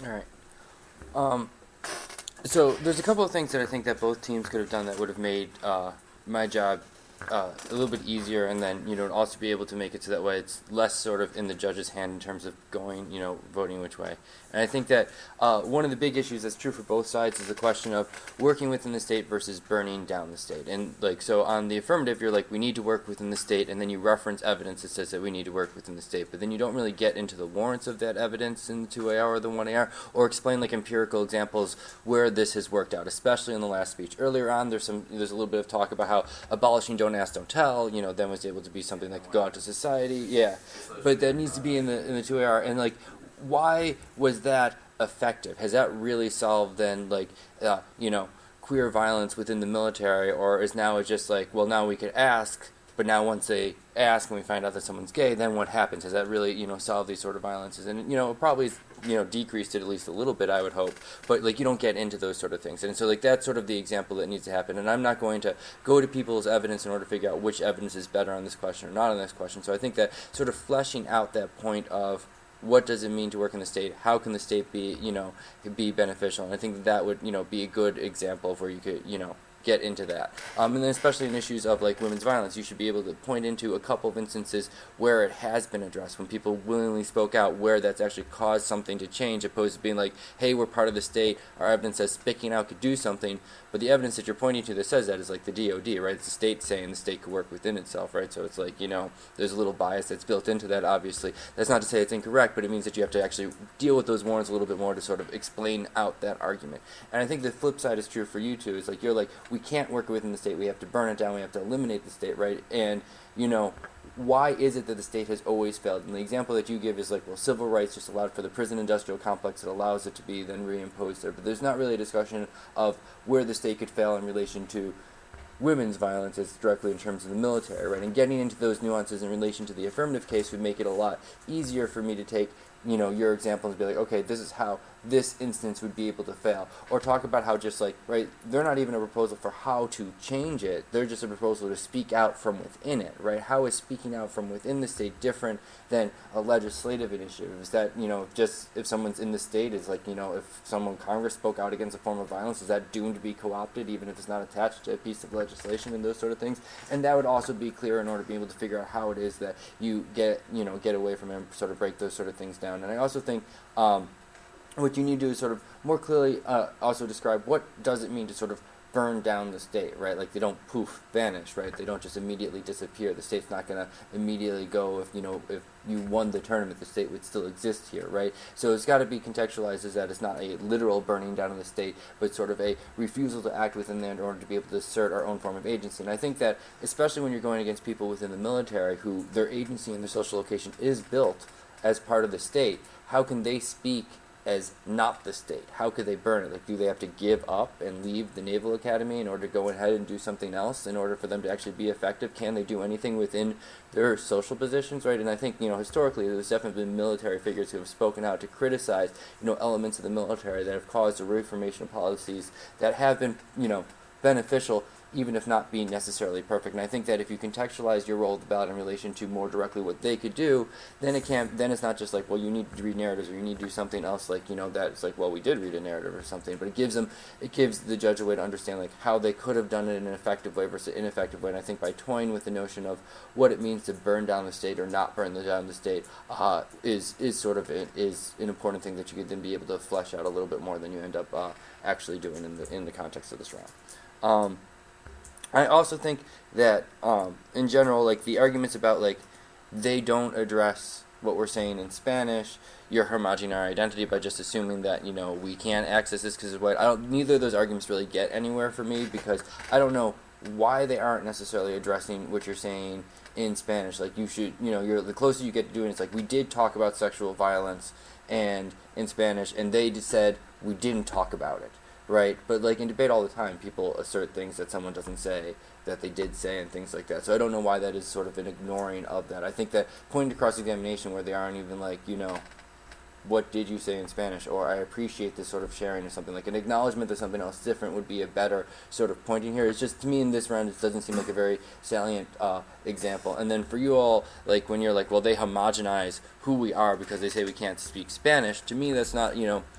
All right. Um, so there's a couple of things that I think that both teams could have done that would have made my job a little bit easier, and then also be able to make it so that way it's less sort of in the judge's hand in terms of going voting which way. And I think that one of the big issues that's true for both sides is the question of working within the state versus burning down the state. And like so on the affirmative, you're like we need to work within the state, and then you reference evidence that says that we need to work within the state, but then you don't really get into the warrants of that evidence in the 2AR or the 1AR, or explain like empirical examples where this has worked out, especially in the last speech. Earlier on, there's a little bit of talk about how abolishing don't ask, don't tell, then was able to be something that could go out to society. Yeah, but that needs to be in the 2AR. And like, why was that effective? Has that really solved then queer violence within the military, or is now it's just like, well, now we could ask, but now once they ask and we find out that someone's gay, then what happens? Has that really solved these sort of violences? And it probably decreased it at least a little bit, I would hope. But like you don't get into those sort of things, and so like that's sort of the example that needs to happen. And I'm not going to go to people's evidence in order to figure out which evidence is better on this question or not on this question. So I think that sort of fleshing out that point of what does it mean to work in the state? How can the state be beneficial? And I think that would be a good example of where you could get into that. And then especially in issues of like women's violence, you should be able to point into a couple of instances where it has been addressed, when people willingly spoke out, where that's actually caused something to change, opposed to being like, hey, we're part of the state, our evidence says speaking out could do something, but the evidence that you're pointing to that says that is like the DOD, right? It's the state saying the state could work within itself, right? So it's like, there's a little bias that's built into that, obviously. That's not to say it's incorrect, but it means that you have to actually deal with those warrants a little bit more to sort of explain out that argument. And I think the flip side is true for you too. Is like you're like, we can't work within the state, we have to burn it down, we have to eliminate the state, right? And why is it that the state has always failed? And the example that you give is like, well, civil rights just allowed for the prison industrial complex that allows it to be then reimposed there. But there's not really a discussion of where the state could fail in relation to women's violence as directly in terms of the military, right? And getting into those nuances in relation to the affirmative case would make it a lot easier for me to take your example and be like, okay, this is how this instance would be able to fail. Or talk about how just like, right, they're not even a proposal for how to change it, they're just a proposal to speak out from within it, right? How is speaking out from within the state different than a legislative initiative? Is that, just if someone's in the state, is like, if someone Congress spoke out against a form of violence, is that doomed to be co-opted even if it's not attached to a piece of legislation and those sort of things? And that would also be clear in order to be able to figure out how it is that you get away from it and sort of break those sort of things down. And I also think what you need to do is sort of more clearly also describe what does it mean to sort of burn down the state, right? Like they don't poof vanish, right? They don't just immediately disappear. The state's not going to immediately go if you won the tournament, the state would still exist here, right? So it's got to be contextualized as that it's not a literal burning down of the state, but sort of a refusal to act within there in order to be able to assert our own form of agency. And I think that especially when you're going against people within the military who their agency and their social location is built as part of the state, how can they speak as not the state? How could they burn it? Like, do they have to give up and leave the Naval Academy in order to go ahead and do something else in order for them to actually be effective? Can they do anything within their social positions, right? And I think, historically, there's definitely been military figures who have spoken out to criticize, elements of the military that have caused a reformation of policies that have been, beneficial, even if not being necessarily perfect. And I think that if you contextualize your role of the ballot in relation to more directly what they could do, then it's not just like, well, you need to read narratives or you need to do something else, like, that it's like, well, we did read a narrative or something, but it gives the judge a way to understand like how they could have done it in an effective way versus an ineffective way. And I think by toying with the notion of what it means to burn down the state or not burn down the state is an important thing that you could then be able to flesh out a little bit more than you end up actually doing in the context of this round. I also think that, in general, like, the arguments about, like, they don't address what we're saying in Spanish, you're homogeneizing our identity by just assuming that, we can't access this because of what, neither of those arguments really get anywhere for me, because I don't know why they aren't necessarily addressing what you're saying in Spanish. Like, you should, the closer you get to doing it, it's like, we did talk about sexual violence and in Spanish, and they just said we didn't talk about it. Right, but like in debate all the time, people assert things that someone doesn't say that they did say and things like that. So I don't know why that is sort of an ignoring of that. I think that pointing to cross-examination where they aren't even like, what did you say in Spanish, or I appreciate this sort of sharing, or something like an acknowledgement that something else different would be a better sort of pointing here. It's just, to me, in this round, it doesn't seem like a very salient example. And then for you all, like when you're like, well, they homogenize who we are because they say we can't speak Spanish, to me that's not,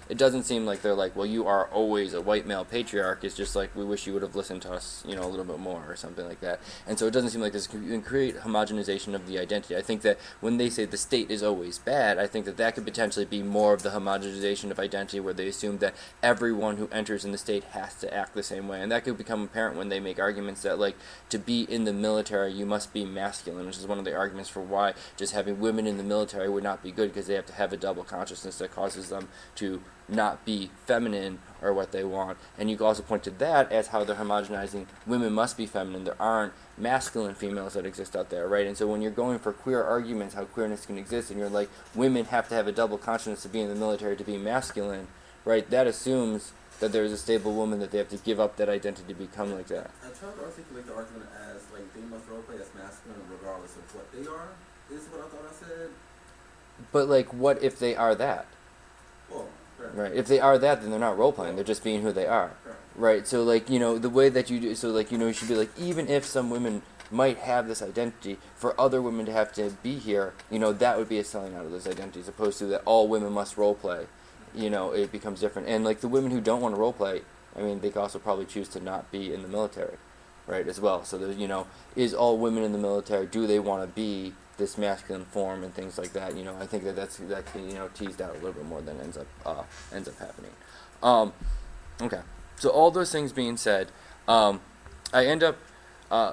it doesn't seem like they're like, well, you are always a white male patriarch. It's just like, we wish you would have listened to us, a little bit more, or something like that. And so it doesn't seem like this can create homogenization of the identity. I think that when they say the state is always bad, I think that that could potentially be more of the homogenization of identity, where they assume that everyone who enters in the state has to act the same way. And that could become apparent when they make arguments that, like, to be in the military, you must be masculine, which is one of the arguments for why just having women in the military would not be good, because they have to have a double consciousness that causes them to not be feminine or what they want. And you can also point to that as how they're homogenizing women must be feminine. There aren't masculine females that exist out there, right? And so when you're going for queer arguments, how queerness can exist, and you're like, women have to have a double consciousness to be in the military to be masculine, right? That assumes that there's a stable woman that they have to give up that identity to become like that. I tried to articulate the argument as, like, they must roleplay as masculine regardless of what they are, is what I thought I said. But, like, what if they are that? Well, right. If they are that, then they're not role-playing. They're just being who they are. Right. So, like, the way that you do... So, like, you should be like, even if some women might have this identity, for other women to have to be here, that would be a selling out of those identities, opposed to that all women must role-play. It becomes different. And, like, the women who don't want to role-play, I mean, they could also probably choose to not be in the military, right, as well. So, there's, is all women in the military, do they want to be this masculine form and things like that? I think that can, teased out a little bit more than ends up happening. Okay. So all those things being said, I end up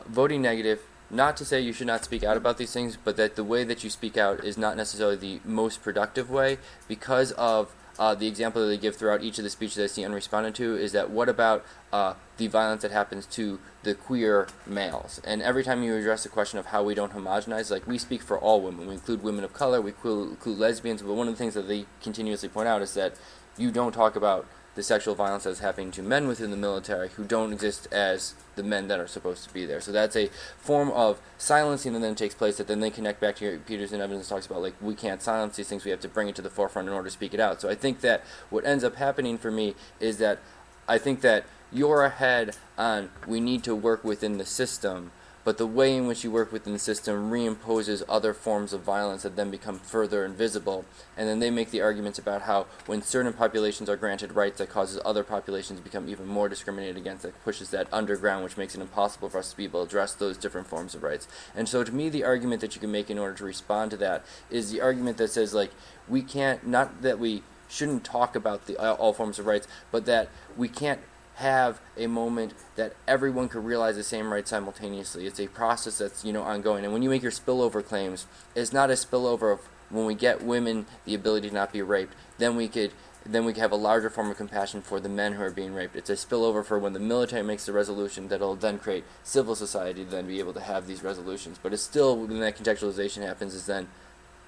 voting negative. Not to say you should not speak out about these things, but that the way that you speak out is not necessarily the most productive way, because of the example that they give throughout each of the speeches I see unresponded to is that what about the violence that happens to the queer males? And every time you address the question of how we don't homogenize, like, we speak for all women. We include women of color, we include lesbians, but one of the things that they continuously point out is that you don't talk about the sexual violence that's happening to men within the military who don't exist as the men that are supposed to be there. So that's a form of silencing that then takes place, that then they connect back to your Peters and Evans talks about, like, we can't silence these things, we have to bring it to the forefront in order to speak it out. So I think that what ends up happening for me is that I think that you're ahead on we need to work within the system, but the way in which you work within the system reimposes other forms of violence that then become further invisible. And then they make the arguments about how when certain populations are granted rights, that causes other populations to become even more discriminated against, that pushes that underground, which makes it impossible for us to be able to address those different forms of rights. And so to me, the argument that you can make in order to respond to that is the argument that says, like, we can't, not that we shouldn't talk about the all forms of rights, but that we can't have a moment that everyone could realize the same rights simultaneously. It's a process that's, ongoing. And when you make your spillover claims, it's not a spillover of when we get women the ability to not be raped, then we could have a larger form of compassion for the men who are being raped. It's a spillover for when the military makes the resolution that'll then create civil society to then be able to have these resolutions. But it's still, when that contextualization happens, is then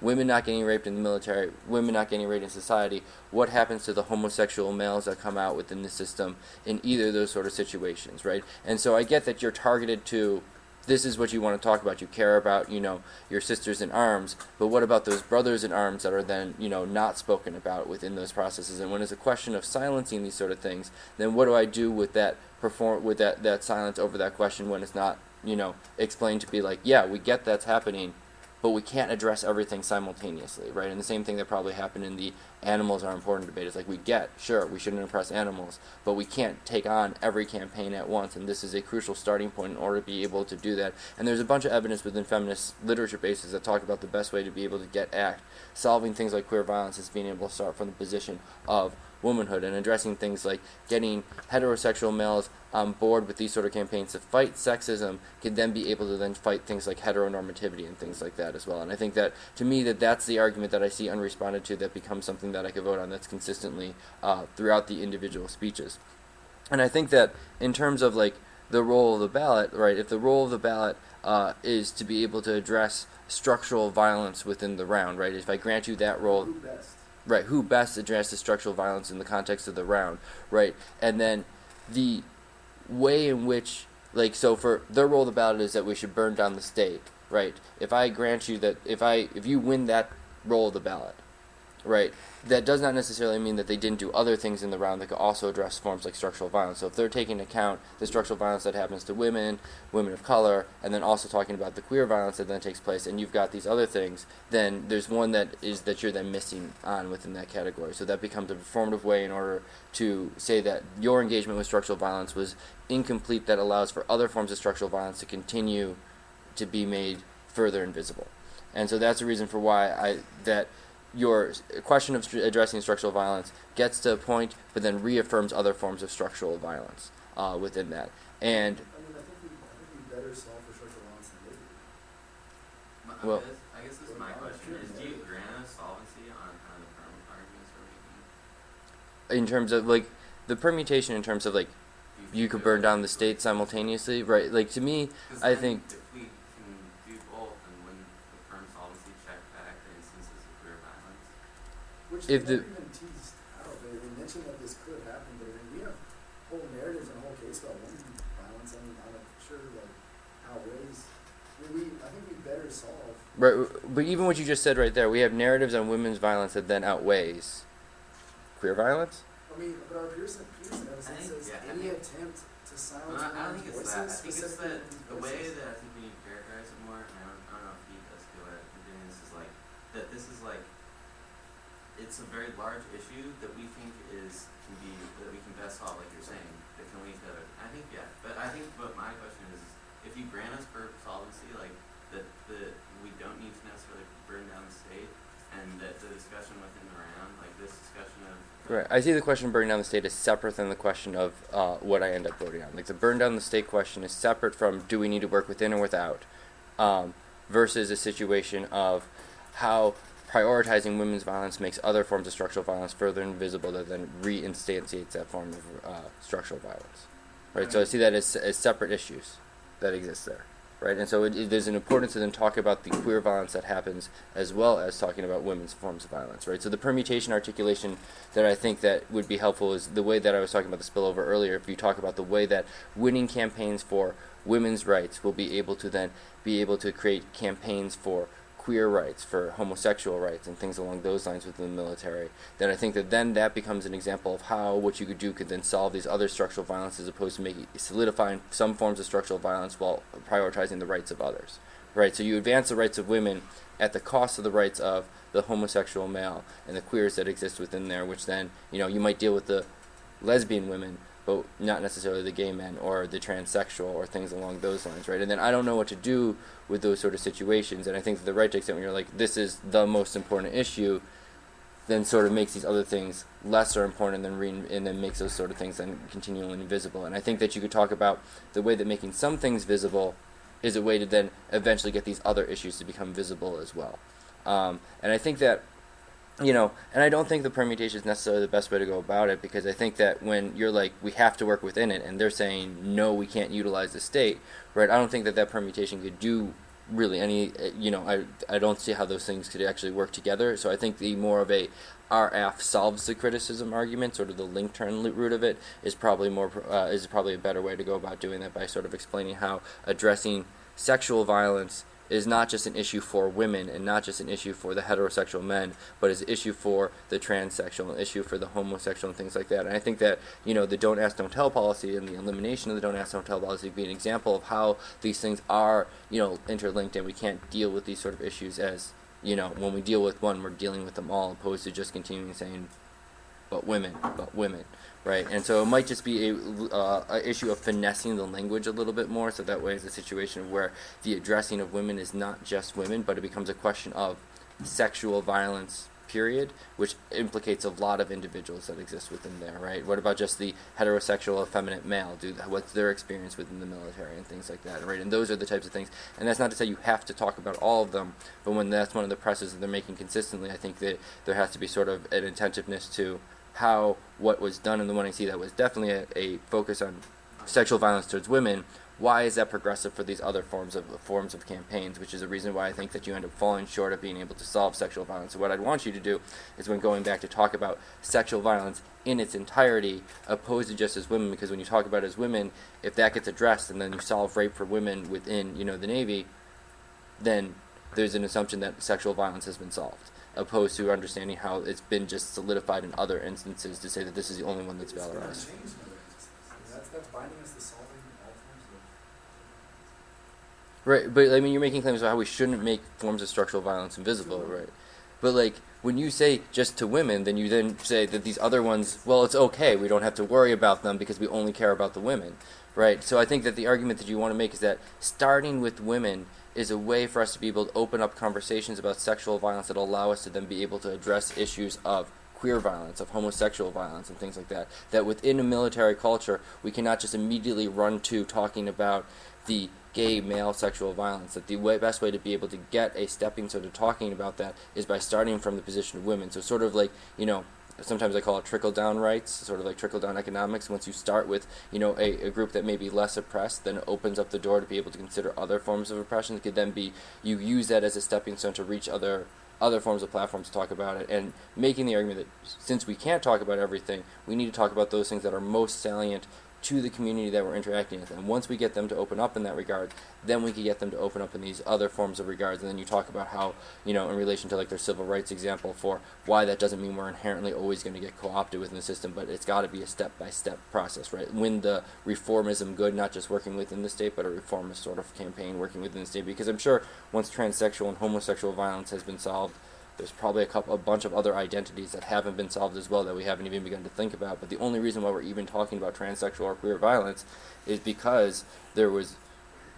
women not getting raped in the military, women not getting raped in society. What happens to the homosexual males that come out within the system in either of those sort of situations, right? And so I get that you're targeted to, this is what you want to talk about. You care about, your sisters in arms, but what about those brothers in arms that are then, not spoken about within those processes? And when it's a question of silencing these sort of things, then what do I do with that that silence over that question when it's not, explained to be like, yeah, we get that's happening, but we can't address everything simultaneously, right? And the same thing that probably happened in the animals are important debate is like, we get, sure, we shouldn't oppress animals, but we can't take on every campaign at once, and this is a crucial starting point in order to be able to do that. And there's a bunch of evidence within feminist literature bases that talk about the best way to be able to get solving things like queer violence is being able to start from the position of womanhood and addressing things like getting heterosexual males on board with these sort of campaigns to fight sexism could then be able to then fight things like heteronormativity and things like that as well. And I think that, to me, that's the argument that I see unresponded to that becomes something that I could vote on that's consistently throughout the individual speeches. And I think that in terms of, like, the role of the ballot, right, if the role of the ballot is to be able to address structural violence within the round, right, if I grant you that role... Who best? Right, who best addresses structural violence in the context of the round, right? And then the way in which, like, so for their role of the ballot is that we should burn down the state, right? If I grant you that, if you win that role of the ballot, right? That does not necessarily mean that they didn't do other things in the round that could also address forms like structural violence. So if they're taking into account the structural violence that happens to women, women of color, and then also talking about the queer violence that then takes place, and you've got these other things, then there's one that you're then missing on within that category. So that becomes a performative way in order to say that your engagement with structural violence was incomplete, that allows for other forms of structural violence to continue to be made further invisible. And so that's the reason for why that your question of addressing structural violence gets to a point, but then reaffirms other forms of structural violence within that. And I think we better solve for structural violence than they do. Well- I guess this is my question: is do you grant us solvency on kind of the perm arguments we're making? in terms of like the permutation, in terms of like you could burn down the state simultaneously, right? Like to me, 'Cause I then think if we can do both and win the perm solvency check back for instances of queer violence. Which If they the- never even teased out. They mentioned that this could happen, but I mean, we have whole narratives and a whole case about women violence. I mean, I'm sure like outweighs. I mean, I think we better solve. right, but even what you just said right there, we have narratives on women's violence that then outweighs queer violence. I mean, but our Pearson evidence I think- says yeah, I any think- attempt to silence Well, I don't women's think it's voices, that. I think it's specifically that women's the way voices. that I think we need to characterize it more, and I don't know if he does feel it, we're doing this is like, that this is like, it's a very large issue that we think can be, that we can best solve, like you're saying, that can lead to other, I think, yeah, but I think what my question is, if you grant us per solvency, like, that we don't need to necessarily burn down the state, and that the discussion within the round, like this discussion of. Right. I see the question of burning down the state as separate than the question of what I end up voting on. Like the burn down the state question is separate from do we need to work within or without, versus a situation of how prioritizing women's violence makes other forms of structural violence further invisible that then reinstantiates that form of structural violence. Right. So I see that as separate issues that exist there. Right, and so there's an importance to then talk about the queer violence that happens as well as talking about women's forms of violence, right? So the permutation articulation that I think that would be helpful is the way that I was talking about the spillover earlier. If you talk about the way that winning campaigns for women's rights will be able to create campaigns for queer rights, for homosexual rights, and things along those lines within the military, then I think that then that becomes an example of how what you could then solve these other structural violence as opposed to solidifying some forms of structural violence while prioritizing the rights of others, right? So you advance the rights of women at the cost of the rights of the homosexual male and the queers that exist within there, which then, you might deal with the lesbian women, but not necessarily the gay men or the transsexual or things along those lines, right? And then I don't know what to do with those sort of situations, and I think that the right to extent when you're like, this is the most important issue, then sort of makes these other things lesser important and then makes those sort of things then continually invisible. And I think that you could talk about the way that making some things visible is a way to then eventually get these other issues to become visible as well. And I think that and I don't think the permutation is necessarily the best way to go about it, because I think that when you're like, we have to work within it, and they're saying, no, we can't utilize the state, right, I don't think that permutation could do really any, I don't see how those things could actually work together. So I think the more of a RF solves the criticism argument, sort of the link turn root of it, is probably a better way to go about doing that, by sort of explaining how addressing sexual violence is not just an issue for women and not just an issue for the heterosexual men, but is an issue for the transsexual, an issue for the homosexual and things like that. And I think that, the don't ask, don't tell policy and the elimination of the don't ask, don't tell policy would be an example of how these things are, interlinked, and we can't deal with these sort of issues as, when we deal with one, we're dealing with them all, opposed to just continuing saying, but women, right? And so it might just be a issue of finessing the language a little bit more, so that way it's a situation where the addressing of women is not just women, but it becomes a question of sexual violence, period, which implicates a lot of individuals that exist within there, right? What about just the heterosexual effeminate male? What's their experience within the military and things like that, right? And those are the types of things. And that's not to say you have to talk about all of them, but when that's one of the presses that they're making consistently, I think that there has to be sort of an attentiveness to how what was done in the 1AC that was definitely a focus on sexual violence towards women. Why is that progressive for these other forms of campaigns, which is a reason why I think that you end up falling short of being able to solve sexual violence. So what I'd want you to do is, when going back to talk about sexual violence in its entirety, opposed to just as women, because when you talk about it as women, if that gets addressed and then you solve rape for women within, the Navy, then there's an assumption that sexual violence has been solved. opposed to understanding how it's been just solidified in other instances to say that this is the only one that's It's gonna valorized. change in other instances. That's binding us to solving all forms of. Right, but I mean, you're making claims about how we shouldn't make forms of structural violence invisible, right? But like, when you say just to women, then you then say that these other ones, well, it's okay, we don't have to worry about them because we only care about the women, right? So I think that the argument that you want to make is that starting with women is a way for us to be able to open up conversations about sexual violence that allow us to then be able to address issues of queer violence, of homosexual violence, and things like that. That within a military culture, we cannot just immediately run to talking about the gay male sexual violence. That the best way to be able to get a stepping stone to talking about that is by starting from the position of women. So sort of like, sometimes I call it trickle-down rights, sort of like trickle-down economics. Once you start with, a group that may be less oppressed, then it opens up the door to be able to consider other forms of oppression. It could then be, you use that as a stepping stone to reach other forms of platforms to talk about it, and making the argument that since we can't talk about everything, we need to talk about those things that are most salient to the community that we're interacting with. And once we get them to open up in that regard, then we can get them to open up in these other forms of regards. And then you talk about how, in relation to like their civil rights example, for why that doesn't mean we're inherently always going to get co-opted within the system, but it's got to be a step-by-step process, right? When the reformism good, not just working within the state, but a reformist sort of campaign working within the state. Because I'm sure once transsexual and homosexual violence has been solved, there's probably a bunch of other identities that haven't been solved as well that we haven't even begun to think about. But the only reason why we're even talking about transsexual or queer violence is because there was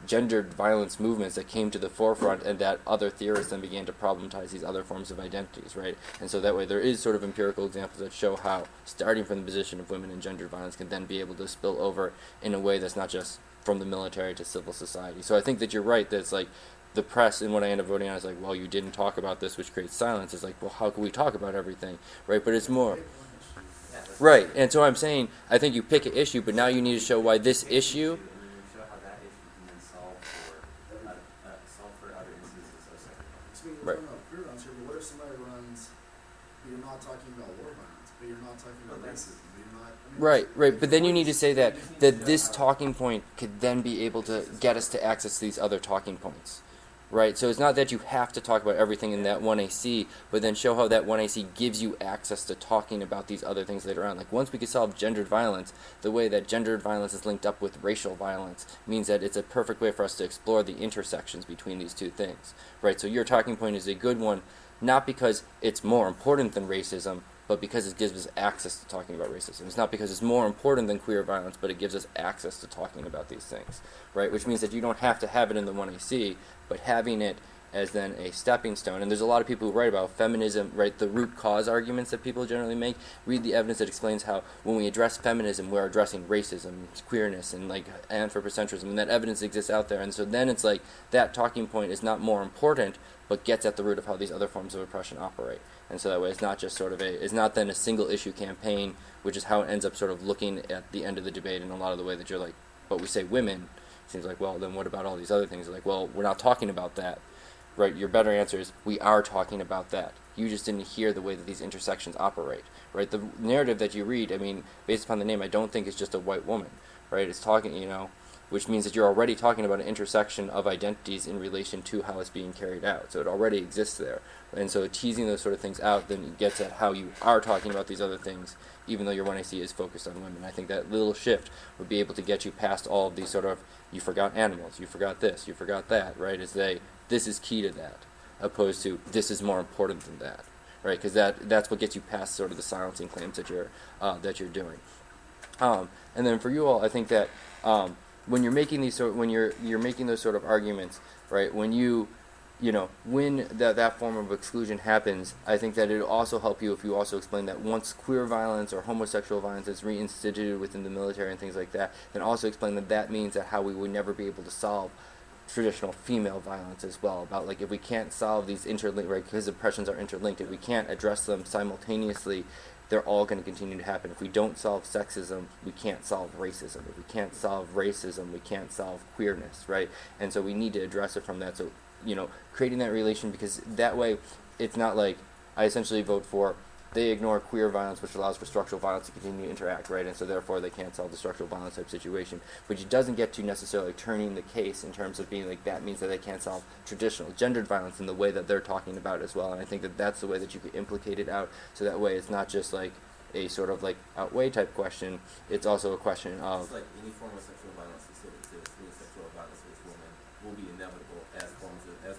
gendered violence movements that came to the forefront, and that other theorists then began to problematize these other forms of identities, right? And so that way there is sort of empirical examples that show how starting from the position of women and gendered violence can then be able to spill over in a way that's not just from the military to civil society. So I think that you're right that it's like, the press, and what I end up voting on is like, well, you didn't talk about this, which creates silence. It's like, well, how can we talk about everything, right? But it's more, right. And so I'm saying, I think you pick an issue, but now you need to show why this issue. And then you show how that issue can then solve for other instances of sexual violence. So we're Right. talking about queer violence here, but what if somebody runs, you're not talking about war violence, but you're not talking about racism, but you're not. Right. But then you need to say that this talking point could then be able to get us to access these other talking points. Right, so it's not that you have to talk about everything in that 1AC, but then show how that 1AC gives you access to talking about these other things later on. Like, once we can solve gendered violence, the way that gendered violence is linked up with racial violence means that it's a perfect way for us to explore the intersections between these two things. Right, so your talking point is a good one, not because it's more important than racism, but because it gives us access to talking about racism. It's not because it's more important than queer violence, but it gives us access to talking about these things, right? Which means that you don't have to have it in the 1AC, but having it as then a stepping stone. And there's a lot of people who write about feminism, right, the root cause arguments that people generally make. Read the evidence that explains how when we address feminism, we're addressing racism, queerness, and like anthropocentrism, and that evidence exists out there. And so then it's like that talking point is not more important, but gets at the root of how these other forms of oppression operate. And so that way it's not just sort of it's not then a single issue campaign, which is how it ends up sort of looking at the end of the debate in a lot of the way that you're like, but we say women, it seems like, well, then what about all these other things? Like, well, we're not talking about that, right? Your better answer is, we are talking about that. You just didn't hear the way that these intersections operate, right? The narrative that you read, I mean, based upon the name, I don't think it's just a white woman, right? It's talking, which means that you're already talking about an intersection of identities in relation to how it's being carried out. So it already exists there. And so teasing those sort of things out then gets at how you are talking about these other things, even though your 1AC is focused on women. I think that little shift would be able to get you past all of these sort of, you forgot animals, you forgot this, you forgot that, right? This is key to that, opposed to this is more important than that, right? Because that's what gets you past sort of the silencing claims that you're doing. And then for you all, I think that when you're making these when you're making those sort of arguments, right? When when that form of exclusion happens, I think that it'll also help you if you also explain that once queer violence or homosexual violence is reinstituted within the military and things like that, then also explain that means that how we would never be able to solve traditional female violence as well. About like, if we can't solve these interlinked, right, because oppressions are interlinked, if we can't address them simultaneously, they're all going to continue to happen. If we don't solve sexism, we can't solve racism. If we can't solve racism, we can't solve queerness, right? And so we need to address it from that. So, creating that relation, because that way it's not like I essentially vote for they ignore queer violence, which allows for structural violence to continue to interact, right? And so therefore they can't solve the structural violence type situation. But it doesn't get to necessarily turning the case in terms of being like that means that they can't solve traditional gendered violence in the way that they're talking about as well. And I think that that's the way that you could implicate it out, so that way it's not just like a sort of like outweigh type question. It's also a question of It's like any form of sexual violence that still exists. Any sexual violence against women will be inevitable as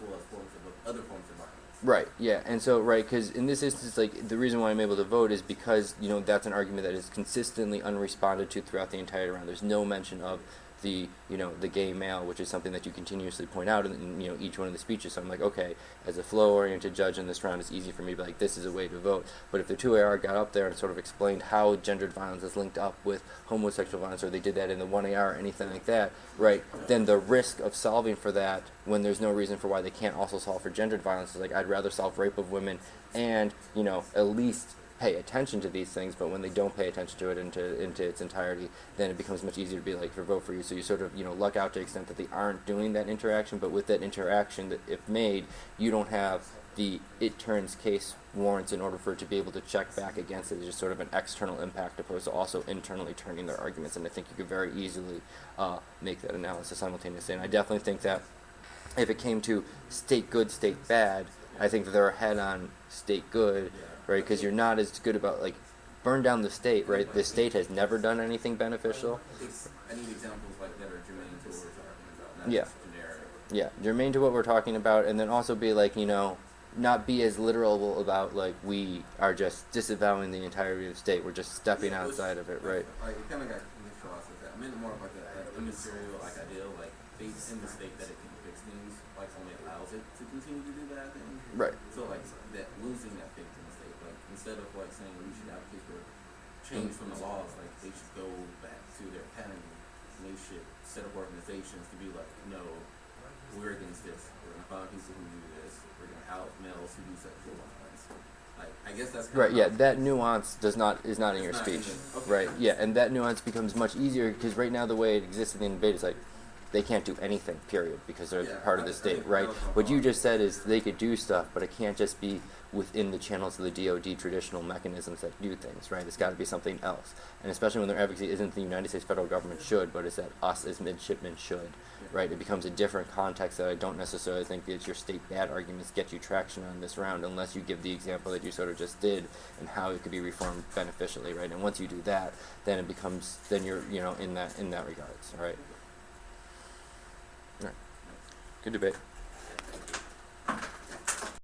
well as forms of other forms of violence. right, yeah, and so right, because in this instance, like the reason why I'm able to vote is because that's an argument that is consistently unresponded to throughout the entire round. There's no mention of the the gay male, which is something that you continuously point out in each one of the speeches. So I'm like, okay, as a flow-oriented judge in this round, it's easy for me to be like, this is a way to vote. But if the 2AR got up there and sort of explained how gendered violence is linked up with homosexual violence, or they did that in the 1AR or anything like that, right, then the risk of solving for that when there's no reason for why they can't also solve for gendered violence is like, I'd rather solve rape of women and at least pay attention to these things. But when they don't pay attention to it into its entirety, then it becomes much easier to be like, for vote for you. So you sort of luck out to the extent that they aren't doing that interaction. But with that interaction, that if made, you don't have the it turns case warrants in order for it to be able to check back against it. It's just sort of an external impact opposed to also internally turning their arguments. And I think you could very easily make that analysis simultaneously. And I definitely think that if it came to state good, state bad, I think that they're ahead on state good, right? Because you're not as good about like burn down the state, right? The state has never done anything beneficial. I need examples like that are germane to what we're talking about, not Yeah. just generic. Yeah, germane to what we're talking about, and then also be like, not be as literal about like we are just disavowing the entirety of the state. We're just stepping outside of it, right? Like it kind of got mixed off with that. I meant more of like an immaterial, like ideal, like faith in the state that it can fix things, like only allows it to continue to do that thing. Right. So like that losing that faith in the state, like instead of like saying we should advocate for change from the laws, like they should go back to their pattern and they should set up organizations to be like, no, we're against this. We're gonna find people who do this. We're gonna out males who do sexual violence. Like I guess that's kind Right, of yeah, how- that nuance is not in your It's not in speech, it. Okay. right? Yeah, and that nuance becomes much easier because right now the way it exists in the debate is like they can't do anything, period, because they're Yeah, part of I the state, think right? that was my What you point. just said is they could do stuff, but it can't just be within the channels of the DoD traditional mechanisms that do things, right? It's got to be something else, and especially when their advocacy isn't the United States federal government should, but it's that us as midshipmen should, right? It becomes a different context that I don't necessarily think that your state bad arguments get you traction on this round unless you give the example that you sort of just did and how it could be reformed beneficially, right? And once you do that, then it becomes then you're in that regards, all right? All right. Good debate.